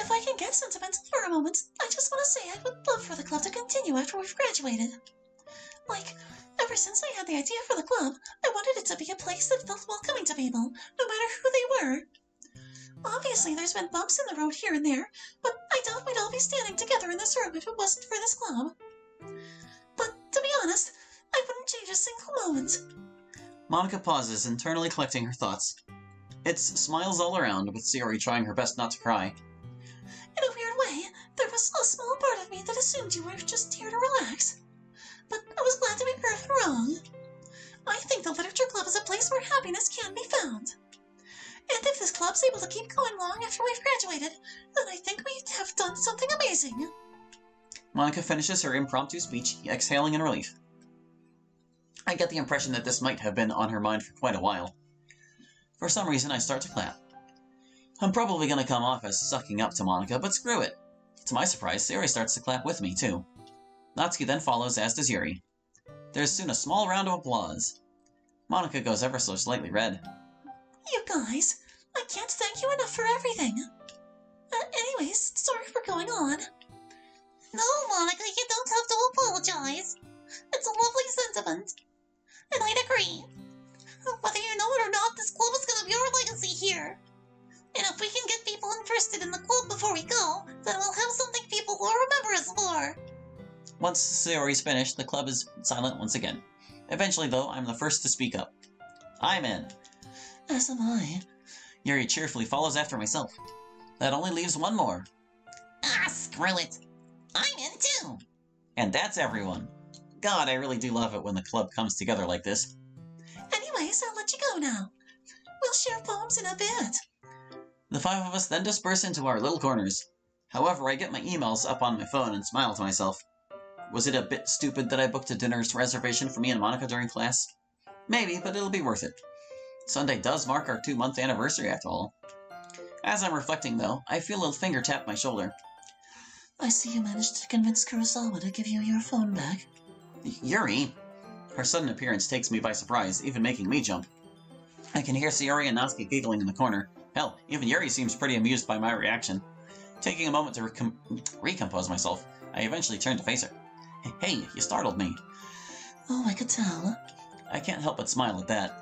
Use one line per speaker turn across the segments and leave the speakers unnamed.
if I can get sentimental for a moment, I just want to say I would love for the club to continue after we've graduated. Like, ever since I had the idea for the club, I wanted it to be a place that felt welcoming to people, no matter who they were. Obviously, there's been bumps in the road here and there, but I doubt we'd all be standing together in this room if it wasn't for this club. But, to be honest, I wouldn't change a single moment.
Monica pauses, internally collecting her thoughts. It's smiles all around, with Sayori trying her best not to cry.
In a weird way, there was a small part of me that assumed you were just here to relax. But I was glad to be proven wrong. I think the Literature Club is a place where happiness can be found. And if this club's able to keep going long after we've graduated, then I think we have done something amazing.
Monica finishes her impromptu speech, exhaling in relief. I get the impression that this might have been on her mind for quite a while. For some reason, I start to clap. I'm probably going to come off as sucking up to Monica, but screw it. To my surprise, Sayori starts to clap with me, too. Natsuki then follows, as does Yuri. There's soon a small round of applause. Monica goes ever so slightly red.
You guys, I can't thank you enough for everything. Anyways, sorry for going on. No, Monica, you don't have to apologize. It's a lovely sentiment. And I'd agree. Whether you know it or not, this club is going to be our legacy here. And if we can get people interested in the club before we go, then we'll have something people will remember us for.
Once Sayori's finished, the club is silent once again. Eventually, though, I'm the first to speak up. I'm in.
As am I.
Yuri cheerfully follows after myself. That only leaves one more.
Ah, screw it. I'm in too.
And that's everyone. God, I really do love it when the club comes together like this.
Anyways, I'll let you go now. We'll share poems in a bit.
The five of us then disperse into our little corners. However, I get my emails up on my phone and smile to myself. Was it a bit stupid that I booked a dinner's reservation for me and Monica during class? Maybe, but it'll be worth it. Sunday does mark our 2-month anniversary after all. As I'm reflecting, though, I feel a finger tap my shoulder.
I see you managed to convince Kurosawa to give you your phone back.
Yuri! Her sudden appearance takes me by surprise, even making me jump. I can hear Sayori and Natsuki giggling in the corner. Hell, even Yuri seems pretty amused by my reaction. Taking a moment to recompose myself, I eventually turn to face her. Hey, you startled me.
Oh, I could tell.
I can't help but smile at that.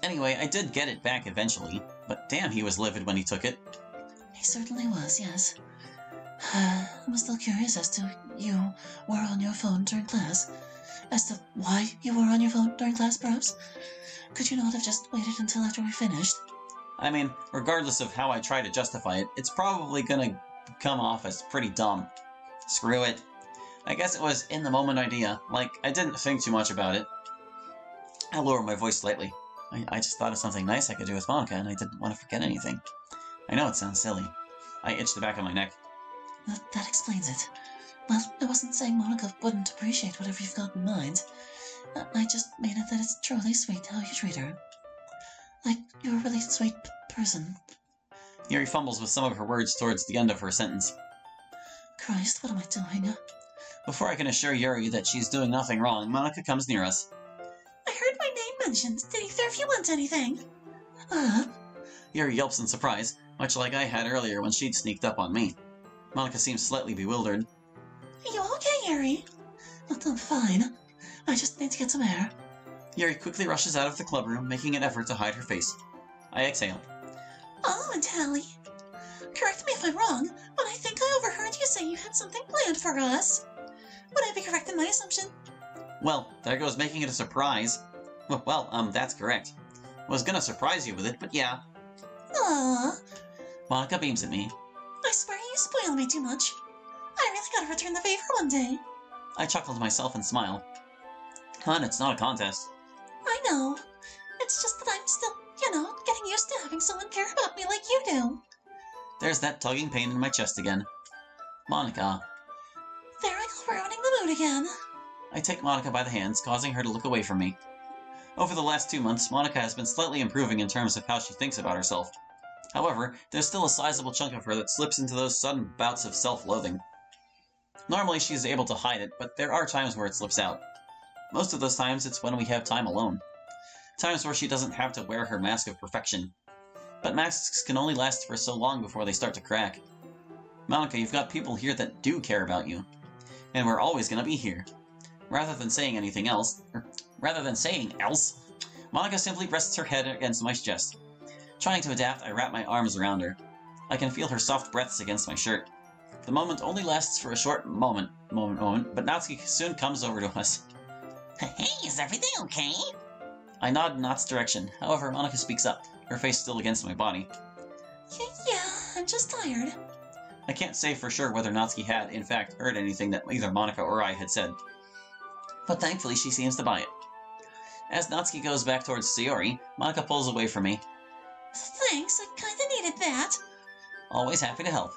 Anyway, I did get it back eventually, but damn, he was livid when he took it.
He certainly was, yes. I'm still curious as to you were on your phone during class. As to why you were on your phone during class, perhaps? Could you not have just waited until after we finished?
I mean, regardless of how I try to justify it, it's probably gonna come off as pretty dumb. Screw it. I guess it was in-the-moment idea, like, I didn't think too much about it. I lower my voice slightly. I just thought of something nice I could do with Monica, and I didn't want to forget anything. I know it sounds silly. I itch the back of my neck.
That explains it. Well, I wasn't saying Monica wouldn't appreciate whatever you've got in mind. I just mean it that it's truly sweet how you treat her. Like, you're a really sweet person.
Yuri fumbles with some of her words towards the end of her sentence.
Christ, what am I doing?
Before I can assure Yuri that she's doing nothing wrong, Monica comes near us.
I heard my name mentioned. Did either of you want anything?
Yuri yelps in surprise, much like I had earlier when she'd sneaked up on me. Monica seems slightly bewildered.
Are you okay, Yuri? I'm fine. I just need to get some air.
Yuri quickly rushes out of the clubroom, making an effort to hide her face. I exhale.
Oh, and Hallie. Correct me if I'm wrong, but I think I overheard you say you had something planned for us. Would I be correct in my assumption?
Well, there goes making it a surprise. Well, that's correct. Was gonna surprise you with it, but yeah.
Aww.
Monica beams at me.
I swear you spoil me too much. I really gotta return the favor one day.
I chuckle to myself and smile. Hon, it's not a contest.
I know. It's just that I'm still, getting used to having someone care about me like you do.
There's that tugging pain in my chest again. Monica.
There I go, ruining the mood again.
I take Monica by the hands, causing her to look away from me. Over the last 2 months, Monica has been slightly improving in terms of how she thinks about herself. However, there's still a sizable chunk of her that slips into those sudden bouts of self-loathing. Normally she's able to hide it, but there are times where it slips out. Most of those times it's when we have time alone. Times where she doesn't have to wear her mask of perfection. But masks can only last for so long before they start to crack. Monica, you've got people here that do care about you. And we're always gonna be here. Rather than saying else, Monica simply rests her head against my chest. Trying to adapt, I wrap my arms around her. I can feel her soft breaths against my shirt. The moment only lasts for a short moment, but Natsuki soon comes over to us.
Hey, is everything okay?
I nod in Nat's direction. However, Monica speaks up, her face still against my body.
Yeah, I'm just tired.
I can't say for sure whether Natsuki had, in fact, heard anything that either Monica or I had said. But thankfully, she seems to buy it. As Natsuki goes back towards Sayori, Monica pulls away from me.
Thanks, I kinda needed that.
Always happy to help.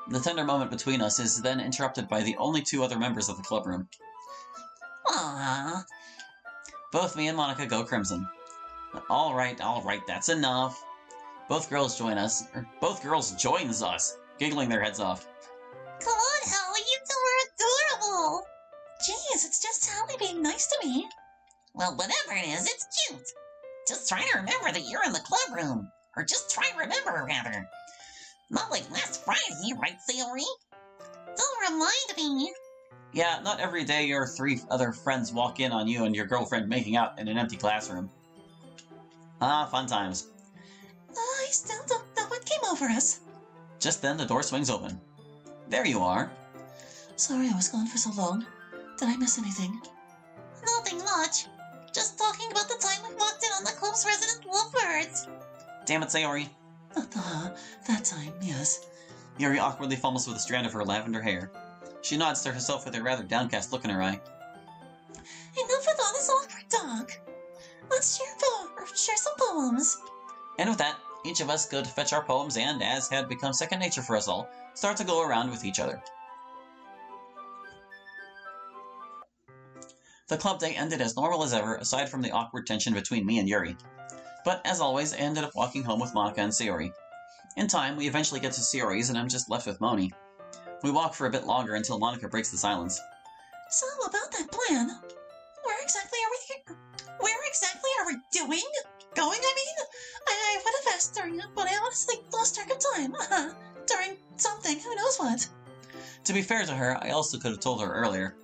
The tender moment between us is then interrupted by the only two other members of the clubroom.
Aww.
Both me and Monica go crimson. All right, that's enough. Both girls joins us, giggling their heads off.
Come on, Hallie, you two are adorable. Jeez, it's just Hallie being nice to me. Well, whatever it is, it's cute. Just try to remember that you're in the clubroom. Or just try to remember, rather. Not like last Friday, right, Sayori? Don't remind me.
Yeah, not every day your three other friends walk in on you and your girlfriend making out in an empty classroom. Ah, fun times.
I still don't know what came over us.
Just then the door swings open. There you are.
Sorry I was gone for so long. Did I miss anything? Nothing much. Just talking about the time we walked in on the club's resident lovebirds.
Damn it, Sayori.
That time, yes.
Yuri awkwardly fumbles with a strand of her lavender hair. She nods to herself with a rather downcast look in her eye.
Enough with all this awkward talk. Let's share some poems.
And with that, each of us go to fetch our poems and, as had become second nature for us all, start to go around with each other. The club day ended as normal as ever, aside from the awkward tension between me and Yuri. But, as always, I ended up walking home with Monica and Sayori. In time, we eventually get to Sayori's and I'm just left with Moni. We walk for a bit longer until Monica breaks the silence.
So, about that plan, where exactly are we doing? Going, I mean? I would have asked during it, but I honestly lost track of time. During something, who knows what.
To be fair to her, I also could have told her earlier.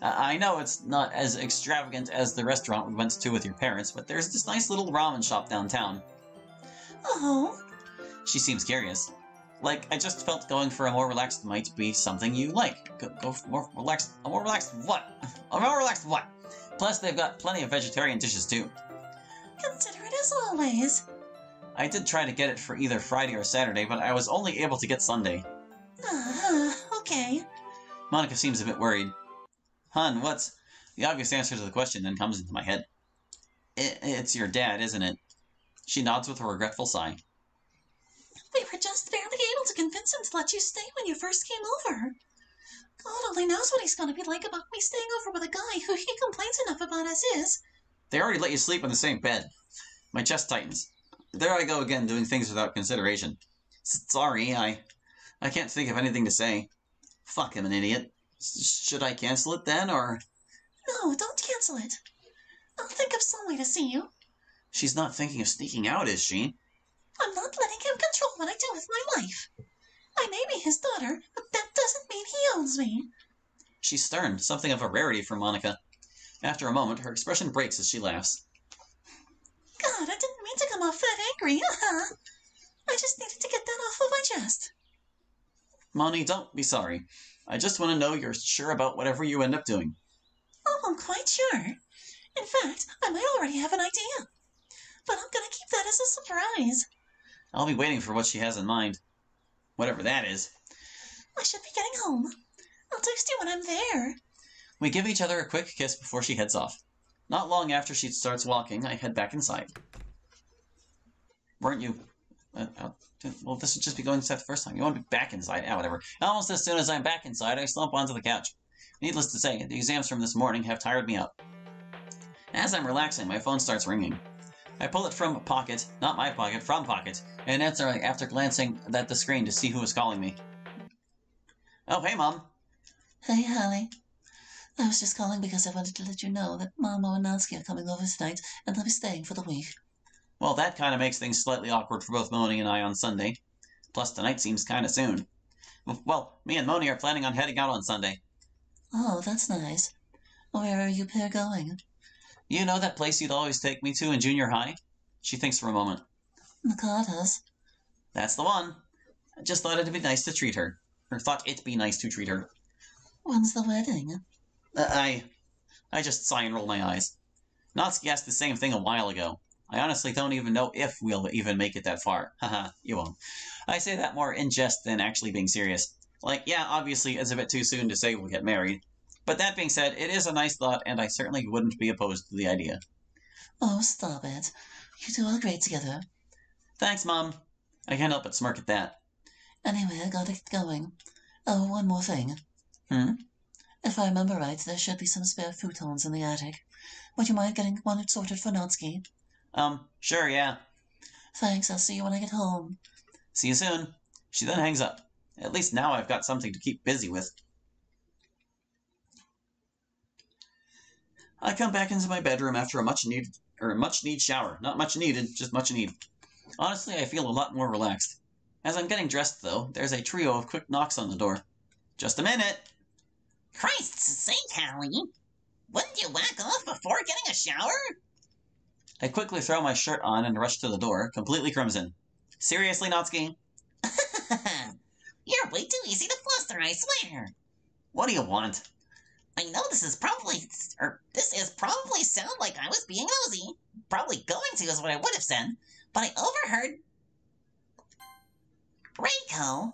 I know it's not as extravagant as the restaurant we went to with your parents, but there's this nice little ramen shop downtown.
Oh?
She seems curious. Like, I just felt going for a more relaxed might be something you like. Go for more relaxed what? A more relaxed what? Plus, they've got plenty of vegetarian dishes, too.
Considerate as always.
I did try to get it for either Friday or Saturday, but I was only able to get Sunday.
Okay.
Monica seems a bit worried. Hun, what's... The obvious answer to the question then comes into my head. It's your dad, isn't it? She nods with a regretful sigh.
We were just barely able to convince him to let you stay when you first came over. God only knows what he's going to be like about me staying over with a guy who he complains enough about as is.
They already let you sleep in the same bed. My chest tightens. There I go again, doing things without consideration. Sorry, I can't think of anything to say. Fuck, I'm an idiot. Should I cancel it then, or...
No, don't cancel it. I'll think of some way to see you.
She's not thinking of sneaking out, is she?
I'm not letting him control what I do with my life. I may be his daughter, but that doesn't mean he owns me.
She's stern, something of a rarity for Monica. After a moment, her expression breaks as she laughs.
God, I didn't mean to come off that angry, I just needed to get that off of my chest.
Moni, don't be sorry. I just want to know you're sure about whatever you end up doing.
Oh, I'm quite sure. In fact, I might already have an idea. But I'm gonna keep that as a surprise.
I'll be waiting for what she has in mind. Whatever that is.
I should be getting home. I'll text you when I'm there.
We give each other a quick kiss before she heads off. Not long after she starts walking, I head back inside. Weren't you... well, this would just be going inside the first time. You want to be back inside? Whatever. Almost as soon as I'm back inside, I slump onto the couch. Needless to say, the exams from this morning have tired me out. As I'm relaxing, my phone starts ringing. I pull it from pocket, not my pocket, from pocket, and answer after glancing at the screen to see who is calling me. Oh, hey, Mom.
Hey, Hallie. I was just calling because I wanted to let you know that Mama and Natsuki are coming over tonight, and they'll be staying for the week.
Well, that kind of makes things slightly awkward for both Moni and I on Sunday. Plus, tonight seems kind of soon. Well, me and Moni are planning on heading out on Sunday.
Oh, that's nice. Where are you pair going?
You know that place you'd always take me to in junior high? She thinks for a moment.
Nakata's.
That's the one. I just thought it'd be nice to treat her. Or thought it'd be nice to treat her.
When's the wedding?
I just sigh and roll my eyes. Natsuki asked the same thing a while ago. I honestly don't even know if we'll even make it that far. Haha, you won't. I say that more in jest than actually being serious. Like, yeah, obviously it's a bit too soon to say we'll get married. But that being said, it is a nice thought, and I certainly wouldn't be opposed to the idea.
Oh, stop it. You two are great together.
Thanks, Mom. I can't help but smirk at that.
Anyway, I gotta get going. Oh, one more thing.
Hmm?
If I remember right, there should be some spare futons in the attic. Would you mind getting one sorted for Natsuki?
Sure, yeah.
Thanks, I'll see you when I get home.
See you soon. She then hangs up. At least now I've got something to keep busy with. I come back into my bedroom after a much need shower. Not much needed, just much need. Honestly, I feel a lot more relaxed. As I'm getting dressed, though, there's a trio of quick knocks on the door. Just a minute!
Christ's sake, Hallie! Wouldn't you whack off before getting a shower?
I quickly throw my shirt on and rush to the door, completely crimson. Seriously, Natsuki?
You're way too easy to fluster, I swear.
What do you want?
I know this is probably sound like I was being nosy. Probably going to is what I would have said, but I overheard... Reiko?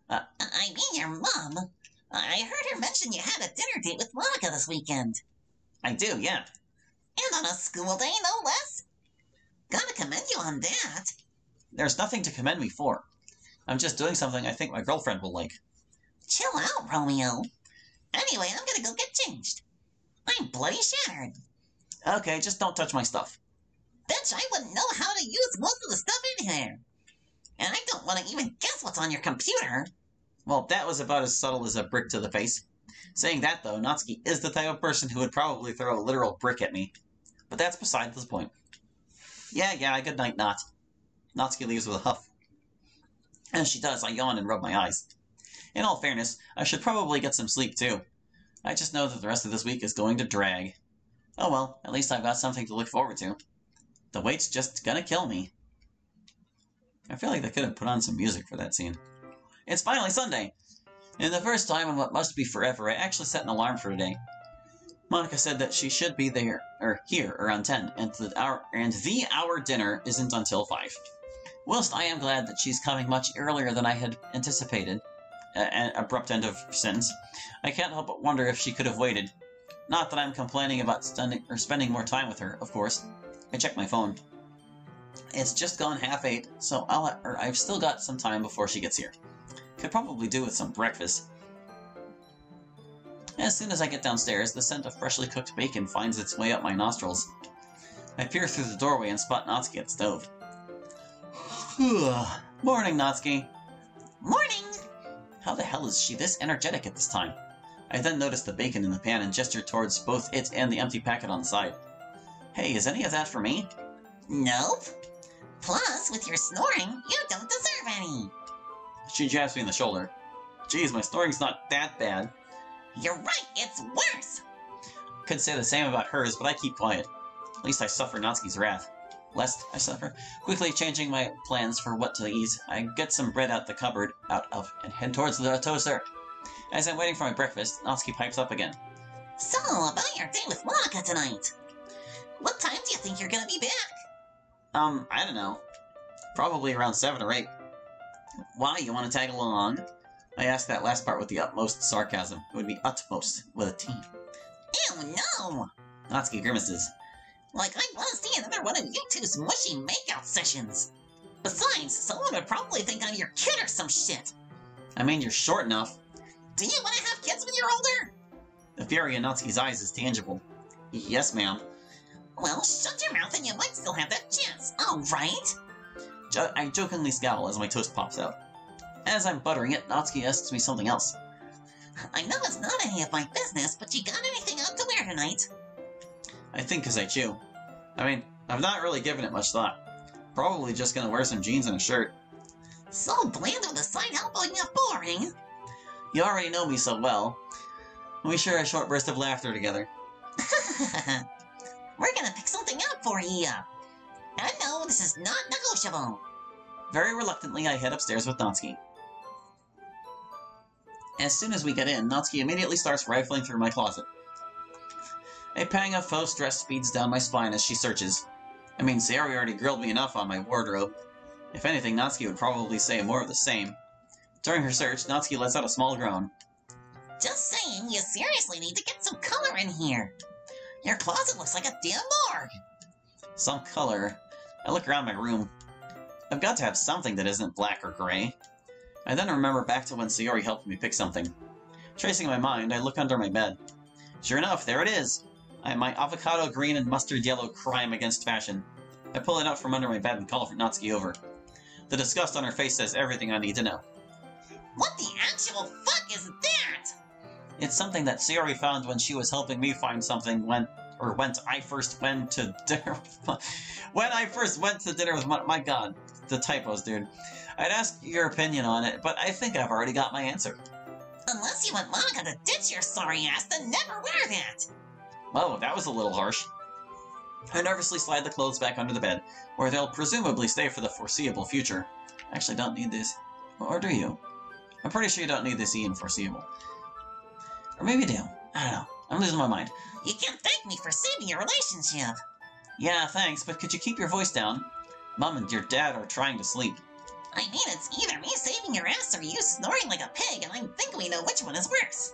I mean your mom. I heard her mention you had a dinner date with Monica this weekend.
I do, yeah.
And on a school day, no less. Gotta commend you on that.
There's nothing to commend me for. I'm just doing something I think my girlfriend will like.
Chill out, Romeo. Anyway, I'm gonna go get changed. I'm bloody shattered.
Okay, just don't touch my stuff.
Bitch, I wouldn't know how to use most of the stuff in here. And I don't want to even guess what's on your computer.
Well, that was about as subtle as a brick to the face. Saying that, though, Natsuki is the type of person who would probably throw a literal brick at me. But that's beside the point. Yeah, good night, Nat. Natsuki leaves with a huff. As she does, I yawn and rub my eyes. In all fairness, I should probably get some sleep, too. I just know that the rest of this week is going to drag. Oh well, at least I've got something to look forward to. The wait's just gonna kill me. I feel like they could have put on some music for that scene. It's finally Sunday! And the first time in what must be forever, I actually set an alarm for today. Monica said that she should be here around 10, and the hour dinner isn't until 5. Whilst I am glad that she's coming much earlier than I had anticipated, an abrupt end of sentence, I can't help but wonder if she could have waited. Not that I'm complaining about spending more time with her, of course. I checked my phone. It's just gone 7:30, so I've still got some time before she gets here. Could probably do with some breakfast. As soon as I get downstairs, the scent of freshly cooked bacon finds its way up my nostrils. I peer through the doorway and spot Natsuki at the stove. Morning, Natsuki.
Morning!
How the hell is she this energetic at this time? I then noticed the bacon in the pan and gestured towards both it and the empty packet on the side. Hey, is any of that for me?
Nope. Plus, with your snoring, you don't deserve any.
She jabs me in the shoulder. Geez, my snoring's not that bad.
You're right, it's worse.
Could say the same about hers, but I keep quiet. At least I suffer Natsuki's wrath. Lest I suffer. Quickly changing my plans for what to eat, I get some bread out of, and head towards the toaster. As I'm waiting for my breakfast, Natsuki pipes up again.
So, about your date with Monica tonight. What time do you think you're gonna be back?
I don't know. Probably around 7 or 8. Why, you want to tag along? I asked that last part with the utmost sarcasm. It would be utmost, with a T.
Ew, no!
Natsuki grimaces.
Like, I want to see another one of you two's mushy makeout sessions. Besides, someone would probably think I'm your kid or some shit.
I mean, you're short enough.
Do you want to have kids when you're older?
The fury in Natsuki's eyes is tangible. Yes, ma'am.
Well, shut your mouth and you might still have that chance, alright?
I jokingly scowl as my toast pops out. As I'm buttering it, Natsuki asks me something else.
I know it's not any of my business, but you got anything out to wear tonight?
I think 'cause I chew. I mean, I've not really given it much thought. Probably just gonna wear some jeans and a shirt.
So bland on the side elbow, you're boring.
You already know me so well. We share a short burst of laughter together.
We're gonna pick something up for you. I know this is not negotiable.
Very reluctantly, I head upstairs with Natsuki. As soon as we get in, Natsuki immediately starts rifling through my closet. A pang of faux stress speeds down my spine as she searches. I mean, Sayori already grilled me enough on my wardrobe. If anything, Natsuki would probably say more of the same. During her search, Natsuki lets out a small groan.
Just saying, you seriously need to get some color in here. Your closet looks like a damn morgue.
Some color. I look around my room. I've got to have something that isn't black or gray. I then remember back to when Sayori helped me pick something. Tracing my mind, I look under my bed. Sure enough, there it is. My avocado green and mustard yellow crime against fashion. I pull it out from under my bed and call for Natsuki over. The disgust on her face says everything I need to know.
What the actual fuck is that?
It's something that Sayori found when she was helping me find something when I first went to dinner. When I first went to dinner with my god, the typos, dude. I'd ask your opinion on it, but I think I've already got my answer.
Unless you want Monica to ditch your sorry ass, then never wear that.
Oh, that was a little harsh. I nervously slide the clothes back under the bed, where they'll presumably stay for the foreseeable future. I actually don't need this. Or do you? I'm pretty sure you don't need this E in foreseeable. Or maybe you do. I don't know. I'm losing my mind.
You can thank me for saving your relationship.
Yeah, thanks, but could you keep your voice down? Mom and your dad are trying to sleep.
I mean, it's either me saving your ass or you snoring like a pig, and I think we know which one is worse.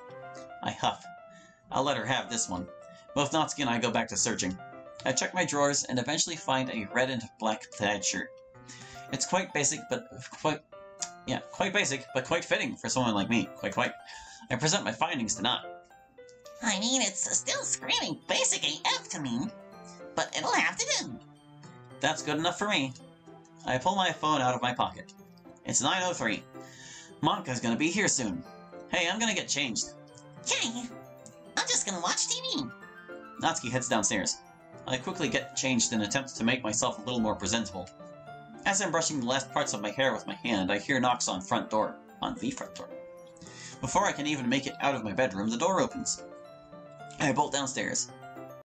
I huff. I'll let her have this one. Both Natsuki and I go back to searching. I check my drawers and eventually find a red and black plaid shirt. It's quite basic, but quite fitting for someone like me. Quite. I present my findings to Nat.
I mean, it's still screaming basic AF to me, but it'll have to do.
That's good enough for me. I pull my phone out of my pocket. It's 9:03. Monica's gonna be here soon. Hey, I'm gonna get changed.
Okay, I'm just gonna watch TV.
Natsuki heads downstairs. I quickly get changed in an attempt to make myself a little more presentable. As I'm brushing the last parts of my hair with my hand, I hear knocks on the front door. Before I can even make it out of my bedroom, the door opens. I bolt downstairs.